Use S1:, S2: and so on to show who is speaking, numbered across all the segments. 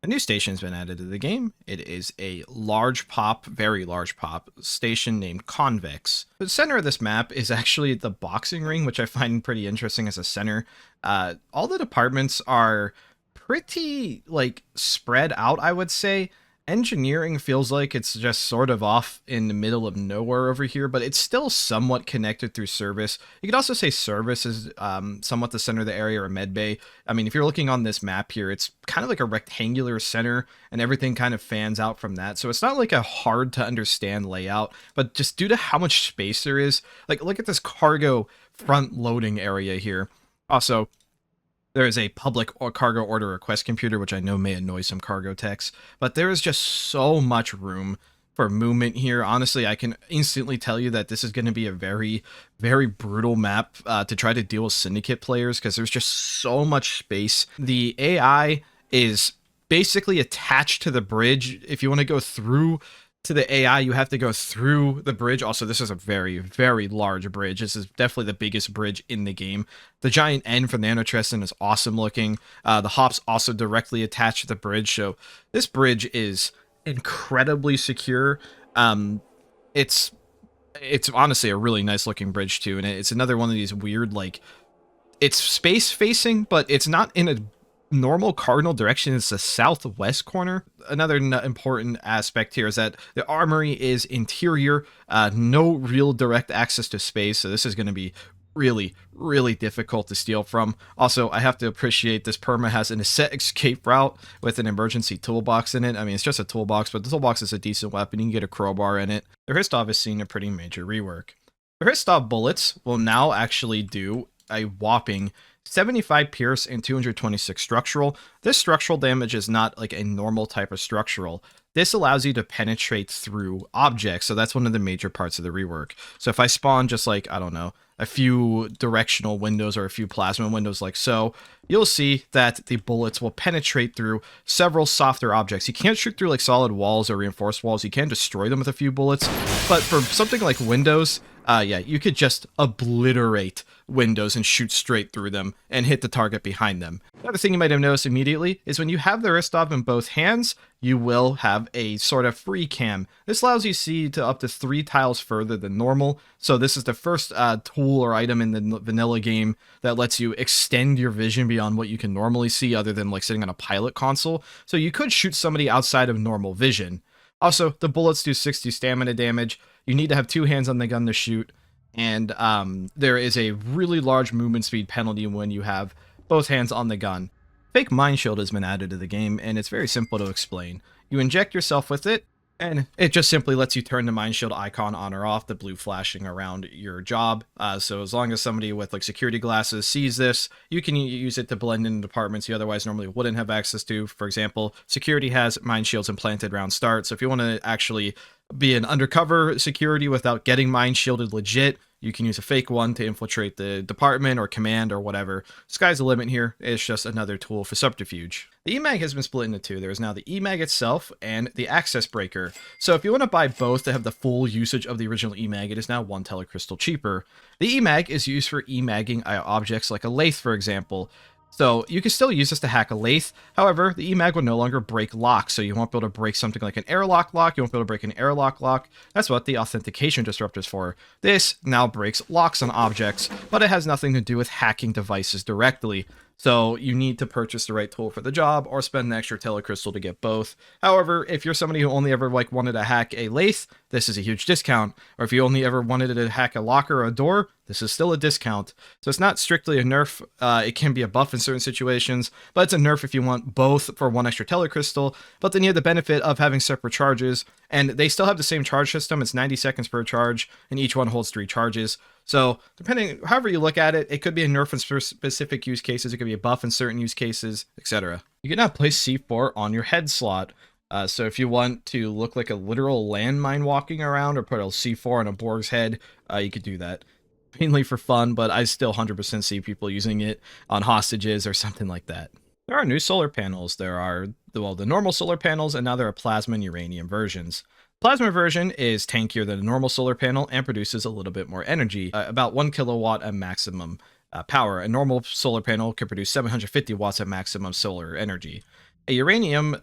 S1: A new station's been added to the game. It is a large pop, very large pop station named Convex. The center of this map is actually the boxing ring, which I find pretty interesting as a center. All the departments are pretty like spread out, I would say. Engineering feels like it's just sort of off in the middle of nowhere over here, but it's still somewhat connected through service. You could also say service is somewhat the center of the area, or med bay. I mean, if you're looking on this map here, it's kind of like a rectangular center and everything kind of fans out from that. So it's not like a hard to understand layout, but just due to how much space there is, like look at this cargo front loading area here. Also, there is a public or cargo order request computer, which I know may annoy some cargo techs, but there is just so much room for movement here. Honestly, I can instantly tell you that this is going to be a very, very brutal map to try to deal with Syndicate players, because there's just so much space. The AI is basically attached to the bridge. If you want to go through to the AI, you have to go through the bridge. Also, this is a very, very large bridge. This is definitely the biggest bridge in the game. The giant N for Nanotrestin is awesome looking. The hops also directly attached to the bridge, so this bridge is incredibly secure. It's honestly a really nice looking bridge too, and it's another one of these weird, like, it's space facing, but it's not in a normal cardinal direction. It's the southwest corner. Another important aspect here is that the armory is interior, no real direct access to space, so this is going to be really, really difficult to steal from. Also, I have to appreciate this perma has an asset escape route with an emergency toolbox in it. I mean, it's just a toolbox, but the toolbox is a decent weapon. You can get a crowbar in it. The Hristov has seen a pretty major rework. The Hristov bullets will now actually do a whopping 75 pierce and 226 structural. This structural damage is not like a normal type of structural. This allows you to penetrate through objects, so that's one of the major parts of the rework. So if I spawn just like, I don't know, a few directional windows or a few plasma windows like so, you'll see that the bullets will penetrate through several softer objects. You can't shoot through like solid walls or reinforced walls. You can destroy them with a few bullets, but for something like windows, yeah, you could just obliterate windows and shoot straight through them and hit the target behind them. Another thing you might have noticed immediately is when you have the Hristov in both hands, you will have a sort of free cam. This allows you to see to up to 3 tiles further than normal. So this is the first tool or item in the vanilla game that lets you extend your vision beyond what you can normally see, other than like sitting on a pilot console. So you could shoot somebody outside of normal vision. Also, the bullets do 60 stamina damage. You need to have 2 hands on the gun to shoot, and there is a really large movement speed penalty when you have both hands on the gun. Fake Mindshield has been added to the game, and it's very simple to explain. You inject yourself with it, and it just simply lets you turn the Mindshield icon on or off, the blue flashing around your job. So as long as somebody with like security glasses sees this, you can use it to blend in departments you otherwise normally wouldn't have access to. For example, security has Mindshields implanted around start, so if you want to actually be an undercover security without getting Mindshielded legit, you can use a fake one to infiltrate the department or command or whatever. Sky's the limit here. It's just another tool for subterfuge. The Emag has been split into 2. There is now the Emag itself and the Access Breaker. So if you want to buy both to have the full usage of the original Emag, it is now 1 telecrystal cheaper. The Emag is used for emagging objects like a lathe, for example. So you can still use this to hack a lathe. However, the Emag will no longer break locks, so you won't be able to break something like an airlock lock. You won't be able to break an airlock lock. That's what the Authentication Disruptor is for. This now breaks locks on objects, but it has nothing to do with hacking devices directly. So you need to purchase the right tool for the job or spend an extra telecrystal to get both. However, if you're somebody who only ever wanted to hack a lathe, this is a huge discount. Or if you only ever wanted to hack a locker or a door, this is still a discount. So it's not strictly a nerf. It can be a buff in certain situations, but it's a nerf if you want both for 1 extra telecrystal. But then you have the benefit of having separate charges, and they still have the same charge system. It's 90 seconds per charge, and each one holds 3 charges. So depending, however you look at it, it could be a nerf in specific use cases, it could be a buff in certain use cases, etc. You can now place C4 on your head slot. So if you want to look like a literal landmine walking around, or put a C4 on a borg's head, you could do that. Mainly for fun, but I still 100% see people using it on hostages or something like that. There are new solar panels. There are, well, the normal solar panels, and now there are plasma and uranium versions. Plasma version is tankier than a normal solar panel and produces a little bit more energy, about 1 kilowatt at maximum power. A normal solar panel can produce 750 watts at maximum solar energy. A uranium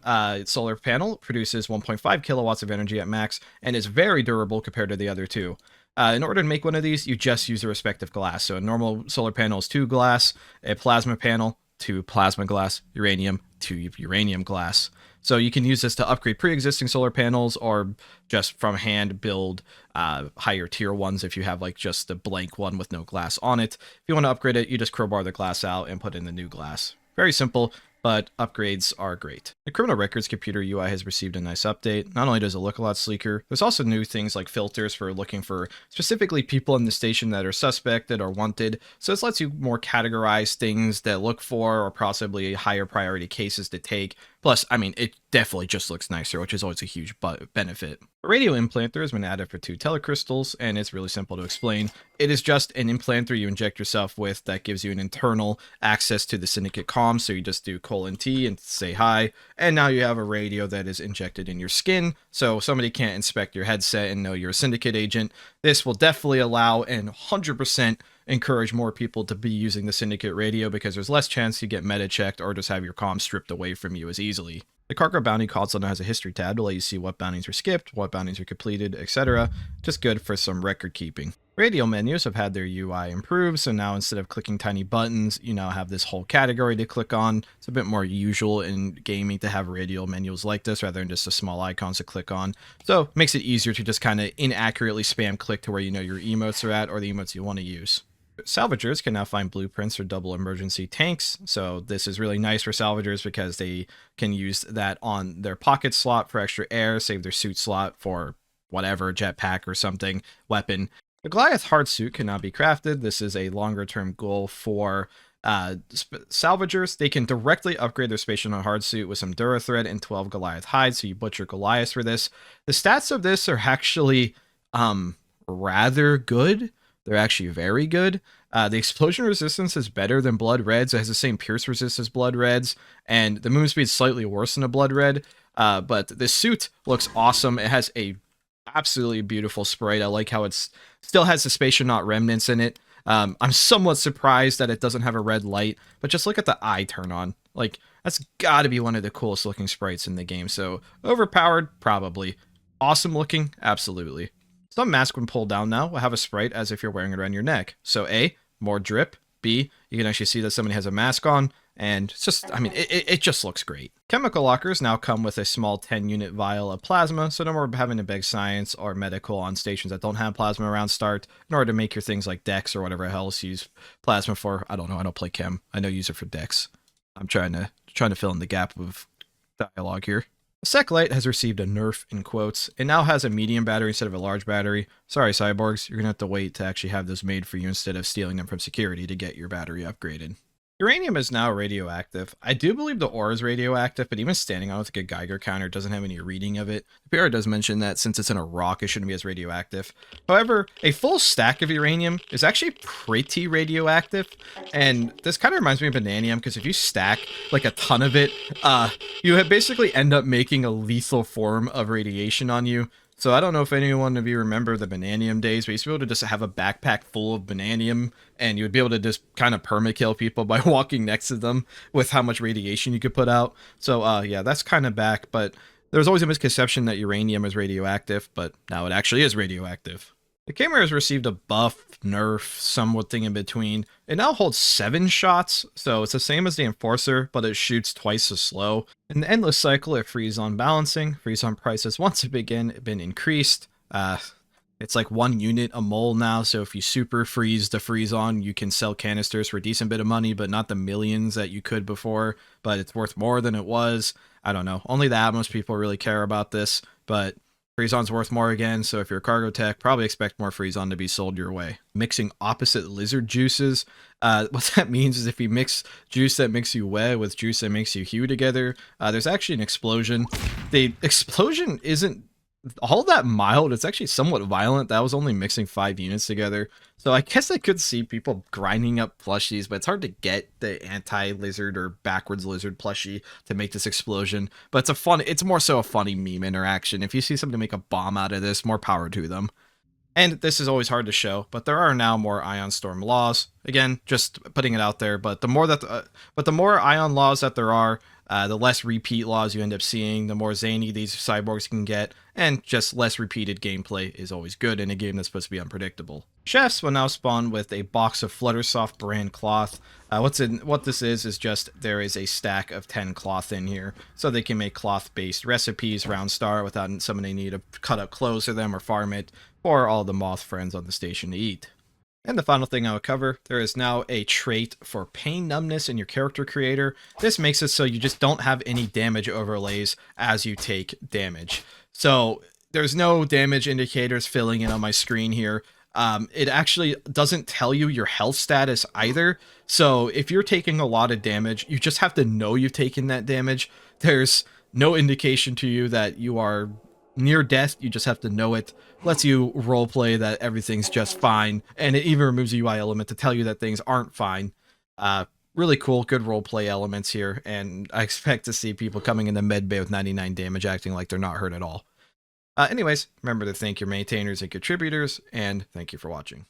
S1: solar panel produces 1.5 kilowatts of energy at max and is very durable compared to the other two. In order to make one of these, you just use the respective glass. So a normal solar panel is 2 glass, a plasma panel, 2 plasma glass, uranium, 2 uranium glass. So you can use this to upgrade pre-existing solar panels or just from hand build higher tier ones if you have like just a blank one with no glass on it. If you want to upgrade it, you just crowbar the glass out and put in the new glass. Very simple, but upgrades are great. The criminal records computer UI has received a nice update. Not only does it look a lot sleeker, there's also new things like filters for looking for specifically people in the station that are suspected or wanted. So this lets you more categorize things that look for or possibly higher priority cases to take. Plus, I mean, it definitely just looks nicer, which is always a huge benefit. A radio implanter has been added for 2 telecrystals, and it's really simple to explain. It is just an implanter you inject yourself with that gives you an internal access to the Syndicate comms, so you just do :T and say hi, and now you have a radio that is injected in your skin, so somebody can't inspect your headset and know you're a Syndicate agent. This will definitely allow and 100% encourage more people to be using the Syndicate radio because there's less chance you get meta checked or just have your comms stripped away from you as easily. The Cargo Bounty console now has a history tab to let you see what bounties were skipped, what bounties were completed, etc. Just good for some record keeping. Radial menus have had their UI improved, so now instead of clicking tiny buttons, you now have this whole category to click on. It's a bit more usual in gaming to have radial menus like this rather than just a small icons to click on. So it makes it easier to just kind of inaccurately spam click to where you know your emotes are at or the emotes you want to use. Salvagers can now find blueprints for double emergency tanks, so this is really nice for salvagers because they can use that on their pocket slot for extra air, save their suit slot for whatever, jetpack or something, weapon. The Goliath hard suit can now be crafted. This is a longer term goal for salvagers. They can directly upgrade their spatial hard suit with some Durathread and 12 Goliath hides, so you butcher Goliath for this. The stats of this are actually rather good. They're actually very good. The explosion resistance is better than Blood Red's. It has the same pierce resist as Blood Red's, and the movement speed is slightly worse than a Blood Red. But the suit looks awesome. It has a absolutely beautiful sprite. I like how it still has the spatial knot remnants in it. I'm somewhat surprised that it doesn't have a red light, but just look at the eye turn on. Like, that's got to be one of the coolest looking sprites in the game. So, overpowered? Probably. Awesome looking? Absolutely. Some masks when pulled down now will have a sprite as if you're wearing it around your neck. So A, more drip. B, you can actually see that somebody has a mask on. And it's just, I mean, it just looks great. Chemical lockers now come with a small 10-unit vial of plasma, so no more having to beg science or medical on stations that don't have plasma around start in order to make your things like Dex or whatever else you use plasma for. I don't know, I don't play chem. I know use it for Dex. I'm trying to fill in the gap of dialogue here. Seclite has received a nerf in quotes. It now has a medium battery instead of a large battery. Sorry, cyborgs, you're gonna have to wait to actually have those made for you instead of stealing them from security to get your battery upgraded. Uranium is now radioactive. I do believe the ore is radioactive, but even standing on it with a Geiger counter doesn't have any reading of it. The PR does mention that since it's in a rock, it shouldn't be as radioactive. However, a full stack of uranium is actually pretty radioactive, and this kind of reminds me of Bananium, because if you stack like a ton of it, you basically end up making a lethal form of radiation on you. So I don't know if anyone of you remember the Bananium days, but you used to be able to just have a backpack full of Bananium, and you would be able to just kind of permakill people by walking next to them with how much radiation you could put out. So yeah, that's kind of back, but there was always a misconception that uranium is radioactive, but now it actually is radioactive. The Kammerer has received a buff, nerf, somewhat thing in between. It now holds 7 shots, so it's the same as the Enforcer, but it shoots twice as slow. In the endless cycle of Frezon balancing, Frezon prices once again been increased. It's like 1 unit a mole now, so if you super freeze the Frezon, you can sell canisters for a decent bit of money, but not the millions that you could before, but it's worth more than it was. I don't know, only the Atmos people really care about this, but Frezon's worth more again, so if you're a cargo tech, probably expect more Frezon to be sold your way. Mixing opposite lizard juices. What that means is if you mix juice that makes you wet with juice that makes you hue together, there's actually an explosion. The explosion isn't all that mild. It's actually somewhat violent. That was only mixing 5 units together. So I guess I could see people grinding up plushies, but it's hard to get the anti-lizard or backwards lizard plushie to make this explosion. But it's more so a funny meme interaction. If you see somebody make a bomb out of this, more power to them. And this is always hard to show, but there are now more Ion Storm laws. Again, just putting it out there. But the more ion laws that there are, The less repeat laws you end up seeing, the more zany these cyborgs can get, and just less repeated gameplay is always good in a game that's supposed to be unpredictable. Chefs will now spawn with a box of Fluttersoft brand cloth. What this is just there is a stack of 10 cloth in here, so they can make cloth-based recipes round star without somebody need to cut up clothes for them or farm it for all the moth friends on the station to eat. And the final thing I would cover, there is now a trait for pain numbness in your character creator. This makes it so you just don't have any damage overlays as you take damage. So there's no damage indicators filling in on my screen here. It actually doesn't tell you your health status either. So if you're taking a lot of damage, you just have to know you've taken that damage. There's no indication to you that you are near death. You just have to know it. Lets you roleplay that everything's just fine, and it even removes a UI element to tell you that things aren't fine. Really cool, good roleplay elements here, and I expect to see people coming into medbay with 99 damage acting like they're not hurt at all. Anyways, remember to thank your maintainers and contributors, and thank you for watching.